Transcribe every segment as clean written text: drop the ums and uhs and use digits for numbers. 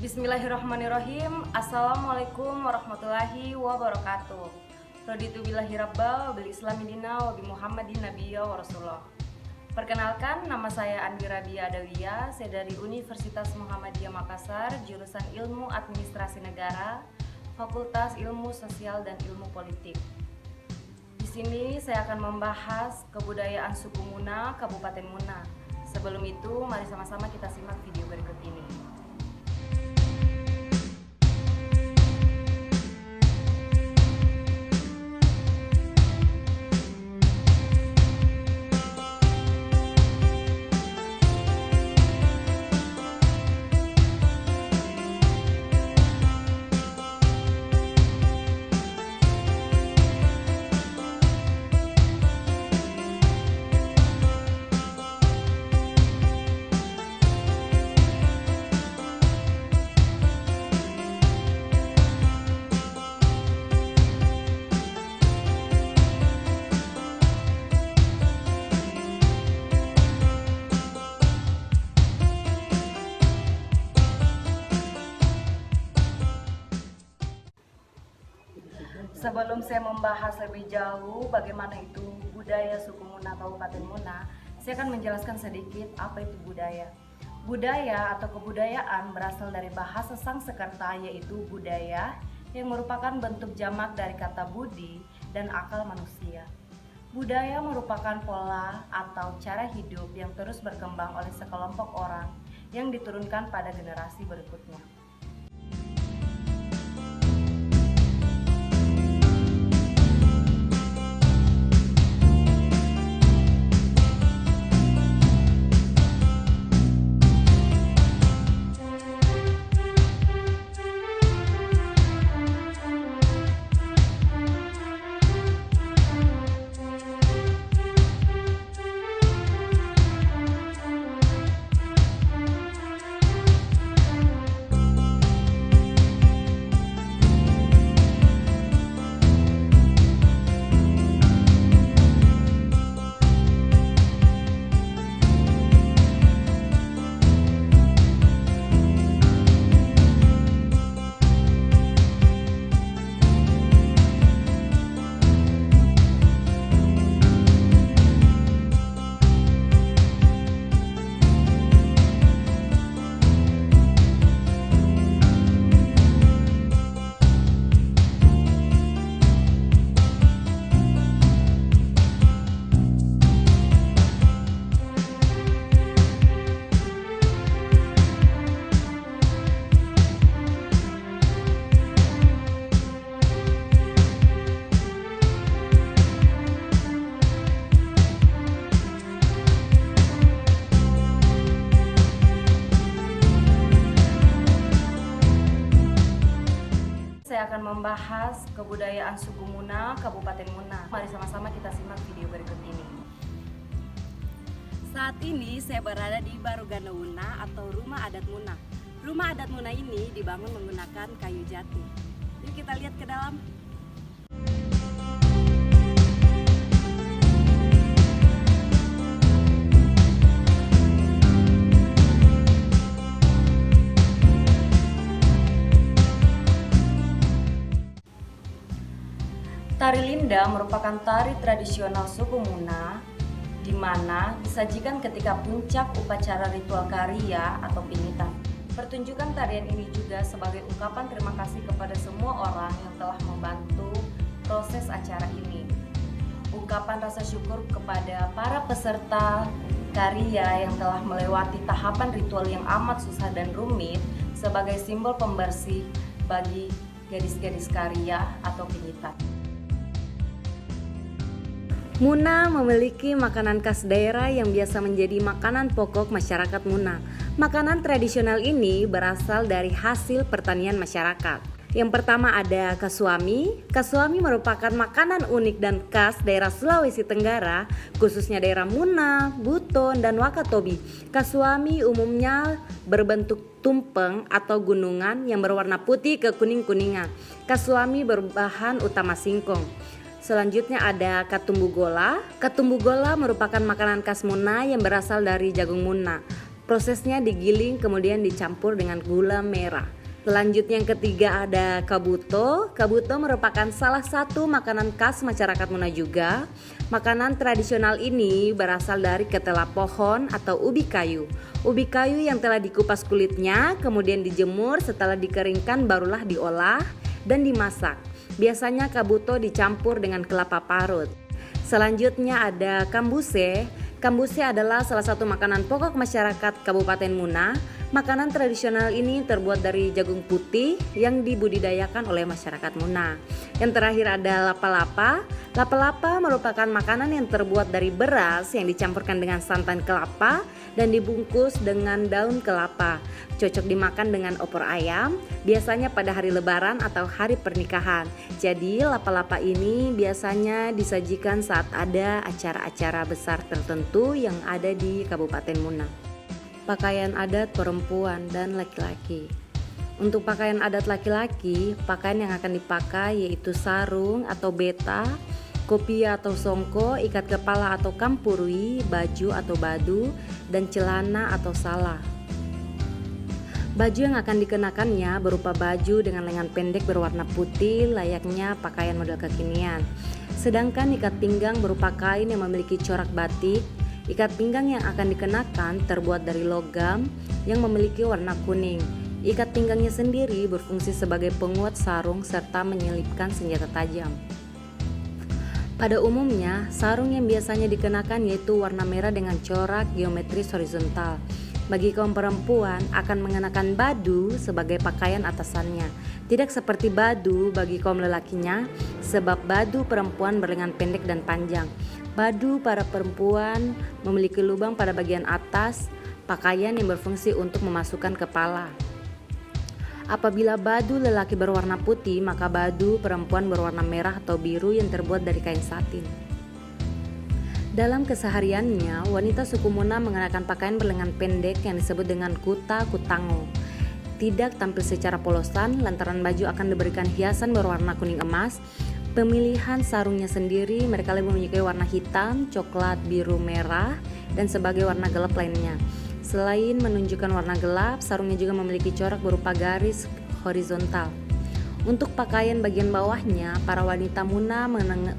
Bismillahirrahmanirrahim. Assalamualaikum warahmatullahi wabarakatuh. Raditu billahi rabba wa bil islami dina wa bi Muhammadin nabiyya wa rasulullah. Perkenalkan, nama saya Andi Rabia Adawiyah. Saya dari Universitas Muhammadiyah Makassar, jurusan Ilmu Administrasi Negara, Fakultas Ilmu Sosial dan Ilmu Politik. Di sini saya akan membahas kebudayaan suku Muna, Kabupaten Muna. Sebelum itu, mari sama-sama kita simak video berikut ini. Sebelum saya membahas lebih jauh bagaimana itu budaya suku Muna Kabupaten Muna, saya akan menjelaskan sedikit apa itu budaya. Budaya atau kebudayaan berasal dari bahasa Sangsekerta, yaitu budaya, yang merupakan bentuk jamak dari kata budi dan akal manusia. Budaya merupakan pola atau cara hidup yang terus berkembang oleh sekelompok orang yang diturunkan pada generasi berikutnya. Saya akan membahas kebudayaan suku Muna, Kabupaten Muna. Mari sama-sama kita simak video berikut ini. Saat ini saya berada di Barugana Muna atau Rumah Adat Muna. Rumah Adat Muna ini dibangun menggunakan kayu jati. Yuk kita lihat ke dalam. Tari Linda merupakan tari tradisional suku Muna, di mana disajikan ketika puncak upacara ritual karya atau pingitan. Pertunjukan tarian ini juga sebagai ungkapan terima kasih kepada semua orang yang telah membantu proses acara ini. Ungkapan rasa syukur kepada para peserta karya yang telah melewati tahapan ritual yang amat susah dan rumit sebagai simbol pembersih bagi gadis-gadis karya atau pingitan. Muna memiliki makanan khas daerah yang biasa menjadi makanan pokok masyarakat Muna. Makanan tradisional ini berasal dari hasil pertanian masyarakat. Yang pertama ada kasuami. Kasuami merupakan makanan unik dan khas daerah Sulawesi Tenggara, khususnya daerah Muna, Buton, dan Wakatobi. Kasuami umumnya berbentuk tumpeng atau gunungan yang berwarna putih ke kuning-kuningan. Kasuami berbahan utama singkong. Selanjutnya ada katumbu gola. Katumbu gola merupakan makanan khas Muna yang berasal dari jagung Muna. Prosesnya digiling kemudian dicampur dengan gula merah. Selanjutnya yang ketiga ada kabuto. Kabuto merupakan salah satu makanan khas masyarakat Muna juga. Makanan tradisional ini berasal dari ketela pohon atau ubi kayu. Ubi kayu yang telah dikupas kulitnya, kemudian dijemur, setelah dikeringkan barulah diolah dan dimasak. Biasanya kabuto dicampur dengan kelapa parut. Selanjutnya ada kambuse. Kambuse adalah salah satu makanan pokok masyarakat Kabupaten Muna. Makanan tradisional ini terbuat dari jagung putih yang dibudidayakan oleh masyarakat Muna. Yang terakhir ada lapa-lapa. Lapa-lapa merupakan makanan yang terbuat dari beras yang dicampurkan dengan santan kelapa dan dibungkus dengan daun kelapa. Cocok dimakan dengan opor ayam, biasanya pada hari lebaran atau hari pernikahan. Jadi lapa-lapa ini biasanya disajikan saat ada acara-acara besar tertentu yang ada di Kabupaten Muna. Pakaian adat perempuan dan laki-laki. Untuk pakaian adat laki-laki, pakaian yang akan dipakai yaitu sarung atau beta, kopia atau songko, ikat kepala atau kampurui, baju atau badu, dan celana atau sala. Baju yang akan dikenakannya berupa baju dengan lengan pendek berwarna putih layaknya pakaian model kekinian. Sedangkan ikat pinggang berupa kain yang memiliki corak batik. Ikat pinggang yang akan dikenakan terbuat dari logam yang memiliki warna kuning. Ikat pinggangnya sendiri berfungsi sebagai penguat sarung serta menyelipkan senjata tajam. Pada umumnya, sarung yang biasanya dikenakan yaitu warna merah dengan corak geometris horizontal. Bagi kaum perempuan akan mengenakan badu sebagai pakaian atasannya. Tidak seperti badu bagi kaum lelakinya, sebab badu perempuan berlengan pendek dan panjang. Badu para perempuan memiliki lubang pada bagian atas pakaian yang berfungsi untuk memasukkan kepala. Apabila badu lelaki berwarna putih, maka badu perempuan berwarna merah atau biru yang terbuat dari kain satin. Dalam kesehariannya, wanita suku Muna mengenakan pakaian berlengan pendek yang disebut dengan kuta kutango. Tidak tampil secara polosan lantaran baju akan diberikan hiasan berwarna kuning emas. Pemilihan sarungnya sendiri mereka lebih menyukai warna hitam, coklat, biru, merah, dan sebagai warna gelap lainnya. Selain menunjukkan warna gelap, sarungnya juga memiliki corak berupa garis horizontal. Untuk pakaian bagian bawahnya, para wanita Muna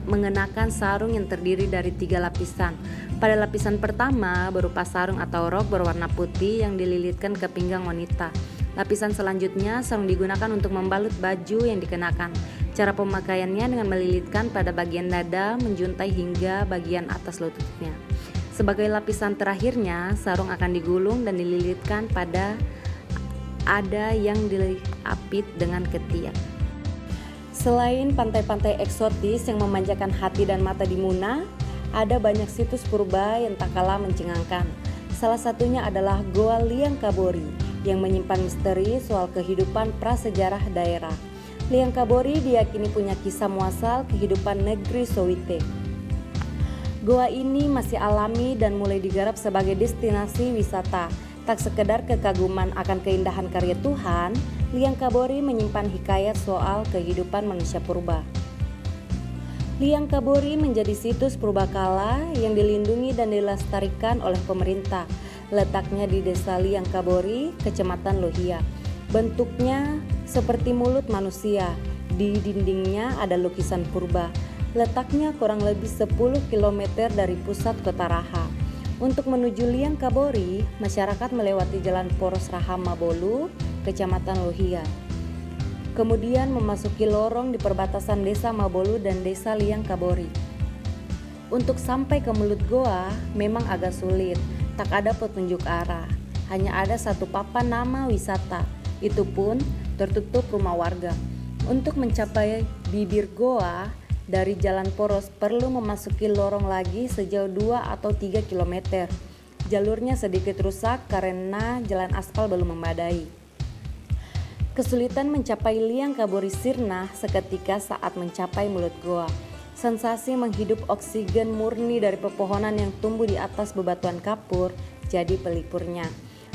mengenakan sarung yang terdiri dari 3 lapisan. Pada lapisan pertama berupa sarung atau rok berwarna putih yang dililitkan ke pinggang wanita. Lapisan selanjutnya sarung digunakan untuk membalut baju yang dikenakan. Cara pemakaiannya dengan melilitkan pada bagian dada, menjuntai hingga bagian atas lututnya. Sebagai lapisan terakhirnya, sarung akan digulung dan dililitkan pada ada yang diapit dengan ketiak. Selain pantai-pantai eksotis yang memanjakan hati dan mata di Muna, ada banyak situs purba yang tak kalah mencengangkan. Salah satunya adalah Goa Liang Kabori yang menyimpan misteri soal kehidupan prasejarah daerah. Liang Kabori diyakini punya kisah muasal kehidupan negeri Sowite. Goa ini masih alami dan mulai digarap sebagai destinasi wisata. Tak sekedar kekaguman akan keindahan karya Tuhan, Liang Kabori menyimpan hikayat soal kehidupan manusia purba. Liang Kabori menjadi situs purbakala yang dilindungi dan dilestarikan oleh pemerintah. Letaknya di Desa Liang Kabori, Kecamatan Lohia. Bentuknya seperti mulut manusia. Di dindingnya ada lukisan purba. Letaknya kurang lebih 10 km dari pusat kota Raha. Untuk menuju Liang Kabori, masyarakat melewati jalan poros Raha Mabolu, Kecamatan Lohia. Kemudian memasuki lorong di perbatasan Desa Mabolu dan Desa Liang Kabori. Untuk sampai ke mulut goa memang agak sulit, tak ada petunjuk arah. Hanya ada satu papan nama wisata, itu pun tertutup rumah warga. Untuk mencapai bibir goa, dari jalan poros perlu memasuki lorong lagi sejauh 2 atau 3 km. Jalurnya sedikit rusak karena jalan aspal belum memadai. Kesulitan mencapai Liang Kabori sirna seketika saat mencapai mulut goa. Sensasi menghidup oksigen murni dari pepohonan yang tumbuh di atas bebatuan kapur jadi pelipurnya.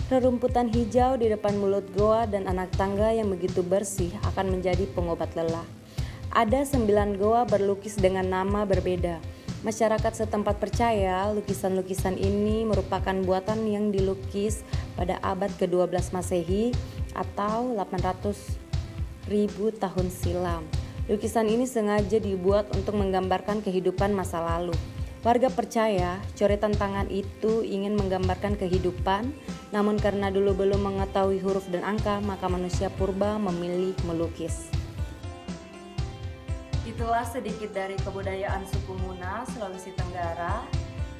Rerumputan hijau di depan mulut goa dan anak tangga yang begitu bersih akan menjadi pengobat lelah. Ada 9 goa berlukis dengan nama berbeda. Masyarakat setempat percaya lukisan-lukisan ini merupakan buatan yang dilukis pada abad ke-12 Masehi atau 800.000 tahun silam. Lukisan ini sengaja dibuat untuk menggambarkan kehidupan masa lalu. Warga percaya coretan tangan itu ingin menggambarkan kehidupan, namun karena dulu belum mengetahui huruf dan angka, maka manusia purba memilih melukis. Itulah sedikit dari kebudayaan suku Muna, Sulawesi Tenggara.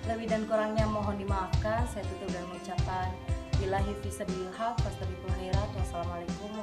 Lebih dan kurangnya mohon dimaafkan. Saya tutup dengan ucapan billahi fisabilillah, fastabiqul khairat. Wassalamualaikum